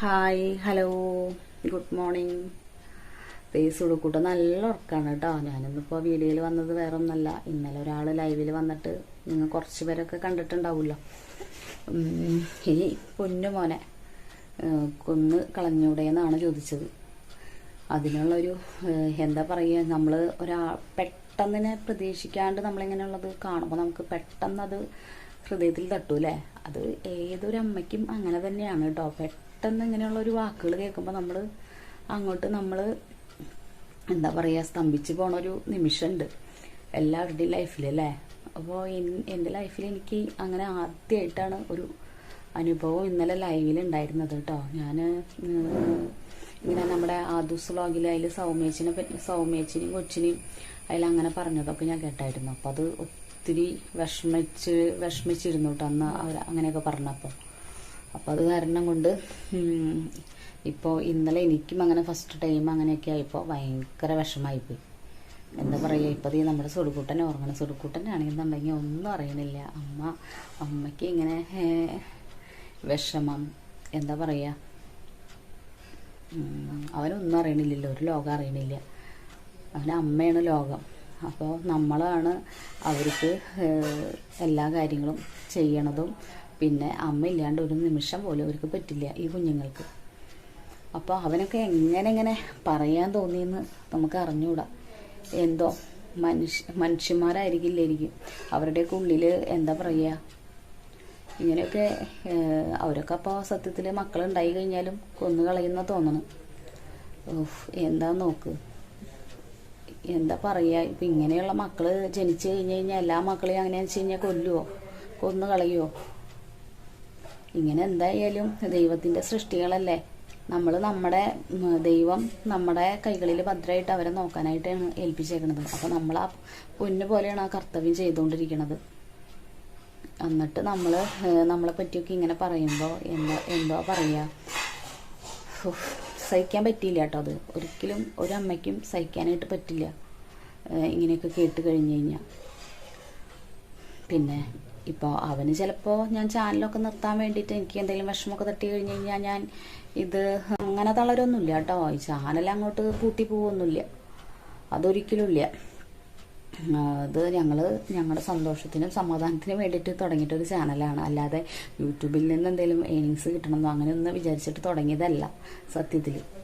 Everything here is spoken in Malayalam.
Hi hello good morning. സുടുക്കൂട്ട നല്ല ഉറക്കാണ് കേട്ടോ. ഞാനിന്നിപ്പോൾ വീഡിയോയിൽ വന്നത് വേറെ ഒന്നല്ല. ഇന്നലെ ഒരാൾ ലൈവിൽ വന്നിട്ട് നിങ്ങൾ കുറച്ച് പേരൊക്കെ കണ്ടിട്ടുണ്ടാവുമല്ലോ. ഈ പൊന്നു മോനെ കൊന്ന് കളഞ്ഞൂടെയെന്നാണ് ചോദിച്ചത്. അതിനുള്ളൊരു എന്താ പറയുക, നമ്മൾ പെട്ടെന്നിനെ പ്രതീക്ഷിക്കാണ്ട് നമ്മളിങ്ങനെയുള്ളത് കാണുമ്പോൾ നമുക്ക് പെട്ടെന്നത് ഹൃദയത്തിൽ തട്ടൂല്ലേ. അത് ഏതൊരു അമ്മയ്ക്കും അങ്ങനെ തന്നെയാണ് കേട്ടോ. പെട്ടെന്ന് ഇങ്ങനെയുള്ളൊരു വാക്കുകൾ കേൾക്കുമ്പോൾ നമ്മൾ എന്താ പറയുക, സ്തംഭിച്ച് പോണൊരു നിമിഷമുണ്ട് എല്ലാവരുടെയും ലൈഫിൽ അല്ലേ. അപ്പോൾ എൻ്റെ ലൈഫിൽ എനിക്ക് അങ്ങനെ ആദ്യമായിട്ടാണ് ഒരു അനുഭവം ഇന്നലെ ലൈവിൽ ഉണ്ടായിരുന്നത് കേട്ടോ. ഞാൻ ഇങ്ങനെ നമ്മുടെ ആദൂസ് വ്ളോഗിൽ അതിൽ സൗമ്യേച്ചിനെയും കൊച്ചിനെയും അതിലങ്ങനെ പറഞ്ഞതൊക്കെ ഞാൻ കേട്ടായിരുന്നു. അപ്പോൾ അത് ഒത്തിരി വിഷമിച്ചിരുന്നു കേട്ടോ അന്ന് അവർ അങ്ങനെയൊക്കെ പറഞ്ഞപ്പോൾ. അപ്പോൾ അത് കാരണം കൊണ്ട് ഇപ്പോൾ ഇന്നലെ എനിക്കും അങ്ങനെ ഫസ്റ്റ് ടൈം അങ്ങനെയൊക്കെ ആയപ്പോൾ ഭയങ്കര വിഷമമായിപ്പോയി. എന്താ പറയുക, ഇപ്പോൾ നമ്മുടെ സുടുക്കൂട്ടനെ ഓർക്കണം. സുടുക്കൂട്ടനാണെന്നുണ്ടെങ്കിൽ ഒന്നും അറിയണില്ല. അമ്മയ്ക്ക് ഇങ്ങനെ വിഷമം, എന്താ പറയുക, അവനൊന്നും അറിയണില്ലല്ലോ, ഒരു ലോകം അറിയണില്ല. അവന് അമ്മയാണ് ലോകം. അപ്പോൾ നമ്മളാണ് അവർക്ക് എല്ലാ കാര്യങ്ങളും ചെയ്യണതും. പിന്നെ അമ്മ ഇല്ലാണ്ട് ഒരു നിമിഷം പോലും അവർക്ക് പറ്റില്ല ഈ കുഞ്ഞുങ്ങൾക്ക്. അപ്പോൾ അവനൊക്കെ എങ്ങനെ പറയാൻ തോന്നിയെന്ന് നമുക്ക് അറിഞ്ഞുകൂടാ. എന്തോ മനുഷ്യന്മാരായിരിക്കില്ലായിരിക്കും അവരുടെയൊക്കെ ഉള്ളിൽ, എന്താ പറയുക, ഇങ്ങനെയൊക്കെ അവരൊക്കെ അപ്പോൾ സത്യത്തിൽ മക്കളുണ്ടായി കഴിഞ്ഞാലും കൊന്നു കളയുന്ന തോന്നണം. എന്താ നോക്ക്, എന്താ പറയുക, ഇപ്പം ഇങ്ങനെയുള്ള മക്കൾ ജനിച്ചു കഴിഞ്ഞാൽ എല്ലാ മക്കളെയും അങ്ങനെ വെച്ച് കഴിഞ്ഞാൽ കൊല്ലുമോ, കൊന്നു കളയുമോ? ഇങ്ങനെ എന്തായാലും ദൈവത്തിൻ്റെ സൃഷ്ടികളല്ലേ. നമ്മുടെ ദൈവം നമ്മുടെ കൈകളിൽ ഭദ്രമായിട്ട് അവരെ നോക്കാനായിട്ടാണ് ഏൽപ്പിച്ചേക്കണത്. അപ്പോൾ നമ്മൾ ആ പൊന്നു പോലെയാണ് ആ കർത്തവ്യം ചെയ്തുകൊണ്ടിരിക്കുന്നത്. എന്നിട്ട് നമ്മളെ പറ്റിയൊക്കെ ഇങ്ങനെ പറയുമ്പോൾ എന്തോ പറയുക, സഹിക്കാൻ പറ്റിയില്ല കേട്ടോ. അത് ഒരിക്കലും ഒരു അമ്മയ്ക്കും സഹിക്കാനായിട്ട് പറ്റില്ല ഇങ്ങനെയൊക്കെ കേട്ട് കഴിഞ്ഞ് കഴിഞ്ഞാൽ. പിന്നെ ഇപ്പോൾ അവന് ചിലപ്പോൾ ഞാൻ ചാനലൊക്കെ നിർത്താൻ വേണ്ടിയിട്ട് എനിക്ക് എന്തെങ്കിലും വിഷമമൊക്കെ തട്ടി കഴിഞ്ഞ് കഴിഞ്ഞാൽ ഞാൻ ഇത് അങ്ങനെ തളരൊന്നുമില്ല കേട്ടോ. ഈ ചാനൽ അങ്ങോട്ട് പൂട്ടി പോവൊന്നുമില്ല, അതൊരിക്കലും ഇല്ല. അത് ഞങ്ങളുടെ സന്തോഷത്തിനും സമാധാനത്തിനും വേണ്ടിയിട്ട് തുടങ്ങിയിട്ടൊരു ചാനലാണ്. അല്ലാതെ യൂട്യൂബിൽ നിന്ന് എന്തെങ്കിലും ഏണിങ്സ് കിട്ടണമെന്നോ അങ്ങനെയൊന്നും വിചാരിച്ചിട്ട് തുടങ്ങിയതല്ല സത്യത്തിൽ.